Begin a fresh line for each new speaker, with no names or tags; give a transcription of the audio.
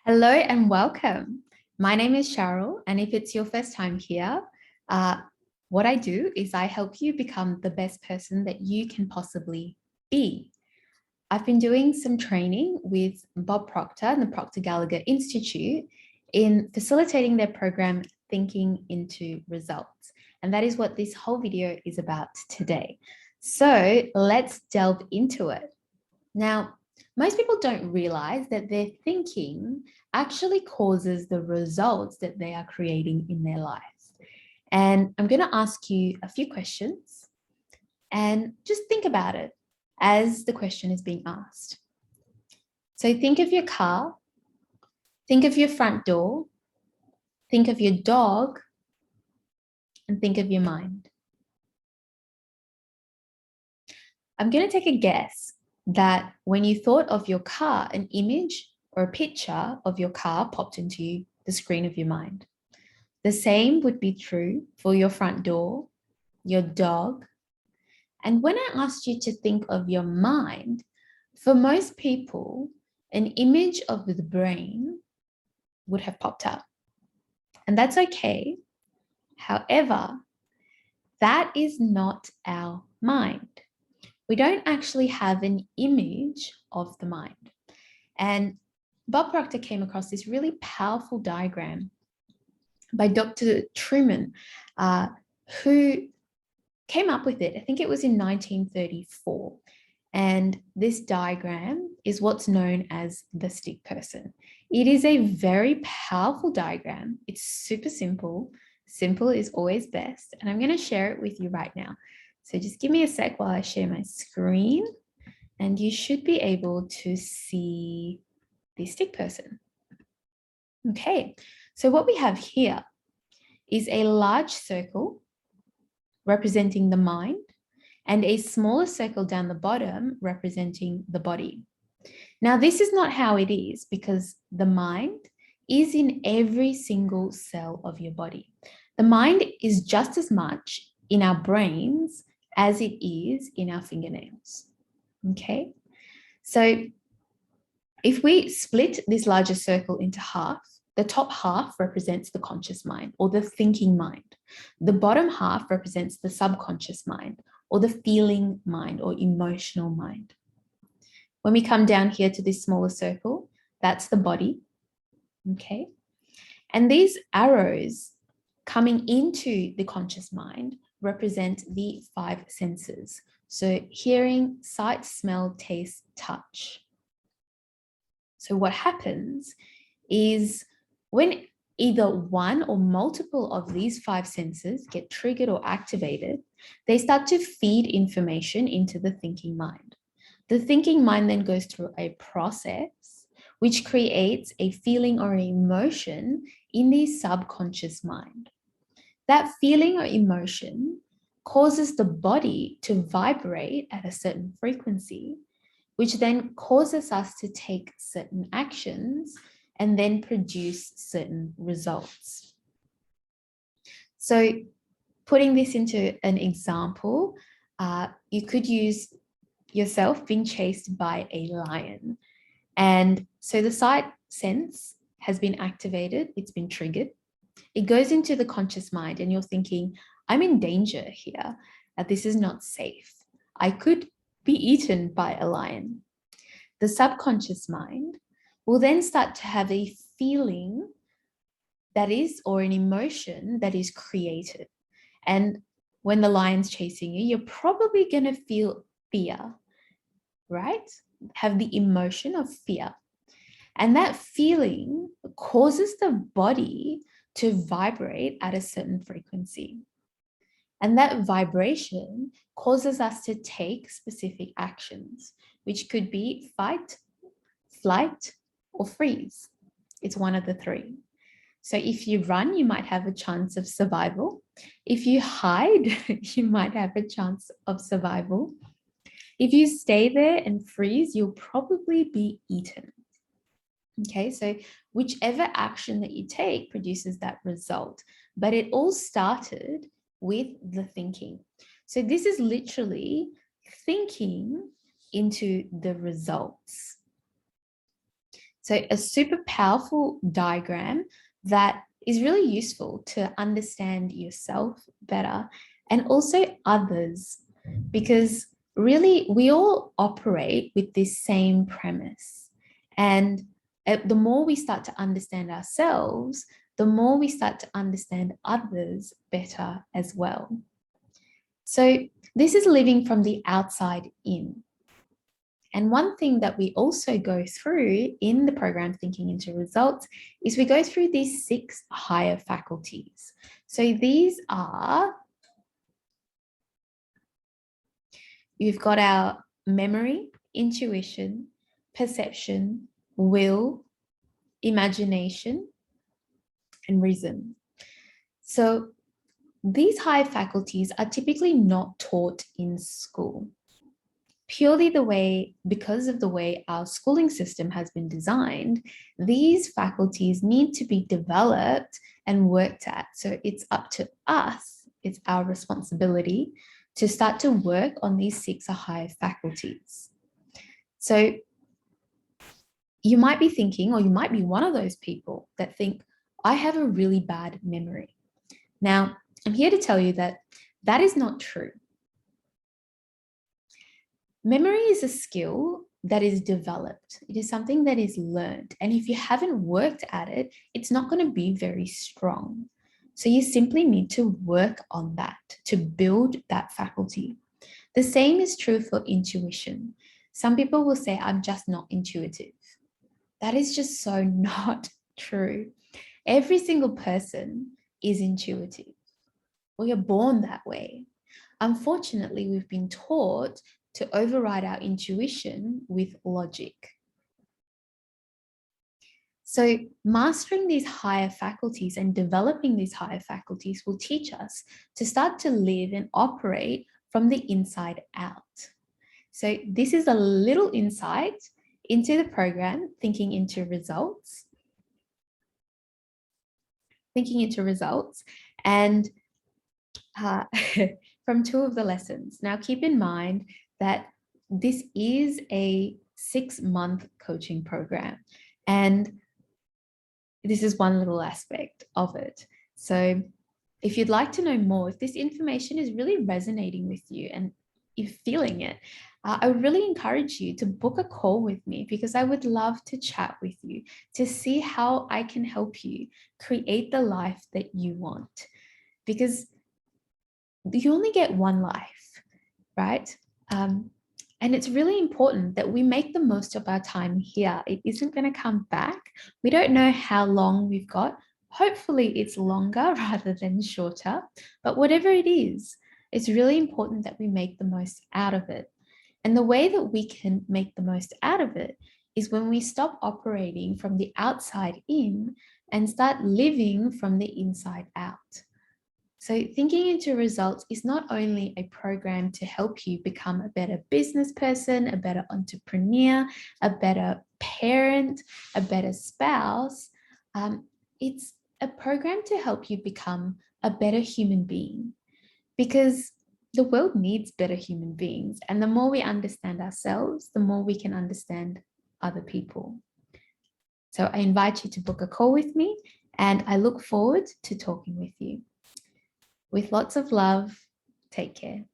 Hello and welcome. My name is Sharol, and if it's your first time here, what I do is I help you become the best person that you can possibly be. I've been doing some training with Bob Proctor and the Proctor Gallagher Institute in facilitating their program, Thinking into Results. And that is what this whole video is about today. So let's delve into it. Now, most people don't realize that their thinking actually causes the results that they are creating in their lives. And I'm going to ask you a few questions and just think about it as the question is being asked. So think of your car, think of your front door, think of your dog, and think of your mind. I'm going to take a guess that when you thought of your car, an image or a picture of your car popped into the screen of your mind. The same would be true for your front door, your dog. And when I asked you to think of your mind, for most people, an image of the brain would have popped up. And that's okay. However, that is not our mind. We don't actually have an image of the mind. And Bob Proctor came across this really powerful diagram by Dr. Truman, who came up with it. I think it was in 1934. And this diagram is what's known as the stick person. It is a very powerful diagram. It's super simple. Simple is always best. And I'm going to share it with you right now. So just give me a sec while I share my screen, and you should be able to see the stick person. Okay, so what we have here is a large circle representing the mind and a smaller circle down the bottom representing the body. Now, this is not how it is because the mind is in every single cell of your body. The mind is just as much in our brains as it is in our fingernails. Okay, so if we split this larger circle into half, the top half represents the conscious mind or the thinking mind. The bottom half represents the subconscious mind or the feeling mind or emotional mind. When we come down here to this smaller circle, that's the body. Okay, and these arrows coming into the conscious mind represent the five senses. So hearing, sight, smell, taste, touch. So what happens is when either one or multiple of these five senses get triggered or activated, they start to feed information into the thinking mind. The thinking mind then goes through a process which creates a feeling or an emotion in the subconscious mind. That feeling or emotion causes the body to vibrate at a certain frequency, which then causes us to take certain actions and then produce certain results. So putting this into an example, you could use yourself being chased by a lion. And so the sight sense has been activated, it's been triggered. It goes into the conscious mind and you're thinking, I'm in danger here. This is not safe. I could be eaten by a lion. The subconscious mind will then start to have a feeling that is, or an emotion that is created. And when the lion's chasing you, you're probably going to feel fear, right? Have the emotion of fear. And that feeling causes the body to vibrate at a certain frequency. And that vibration causes us to take specific actions, which could be fight, flight, or freeze. It's one of the three. So if you run, you might have a chance of survival. If you hide, you might have a chance of survival. If you stay there and freeze, you'll probably be eaten. Okay, so whichever action that you take produces that result. But it all started with the thinking. So this is literally thinking into the results. So a super powerful diagram that is really useful to understand yourself better and also others, because really we all operate with this same premise. And the more we start to understand ourselves, the more we start to understand others better as well. So this is living from the outside in. And one thing that we also go through in the program Thinking into Results is we go through these 6 higher faculties. So these are, you've got our memory, intuition, perception, will, imagination, and reason. So these higher faculties are typically not taught in school. Purely because of the way our schooling system has been designed, these faculties need to be developed and worked at. So it's up to us, it's our responsibility to start to work on these 6 higher faculties. So you might be thinking, or you might be one of those people that think, I have a really bad memory. Now, I'm here to tell you that that is not true. Memory is a skill that is developed. It is something that is learned. And if you haven't worked at it, it's not going to be very strong. So you simply need to work on that to build that faculty. The same is true for intuition. Some people will say, I'm just not intuitive. That is just so not true. Every single person is intuitive. We are born that way. Unfortunately, we've been taught to override our intuition with logic. So mastering these higher faculties and developing these higher faculties will teach us to start to live and operate from the inside out. So this is a little insight into the program, Thinking into Results. And from 2 of the lessons. Now, keep in mind that this is a 6-month coaching program, and this is one little aspect of it. So if you'd like to know more, if this information is really resonating with you and you're feeling it, I would really encourage you to book a call with me, because I would love to chat with you to see how I can help you create the life that you want. Because you only get one life, right? And it's really important that we make the most of our time here. It isn't going to come back. We don't know how long we've got. Hopefully it's longer rather than shorter, but whatever it is, it's really important that we make the most out of it. And the way that we can make the most out of it is when we stop operating from the outside in and start living from the inside out. So Thinking into Results is not only a program to help you become a better business person, a better entrepreneur, a better parent, a better spouse. It's a program to help you become a better human being, because the world needs better human beings. And the more we understand ourselves, the more we can understand other people. So I invite you to book a call with me, and I look forward to talking with you. With lots of love, take care.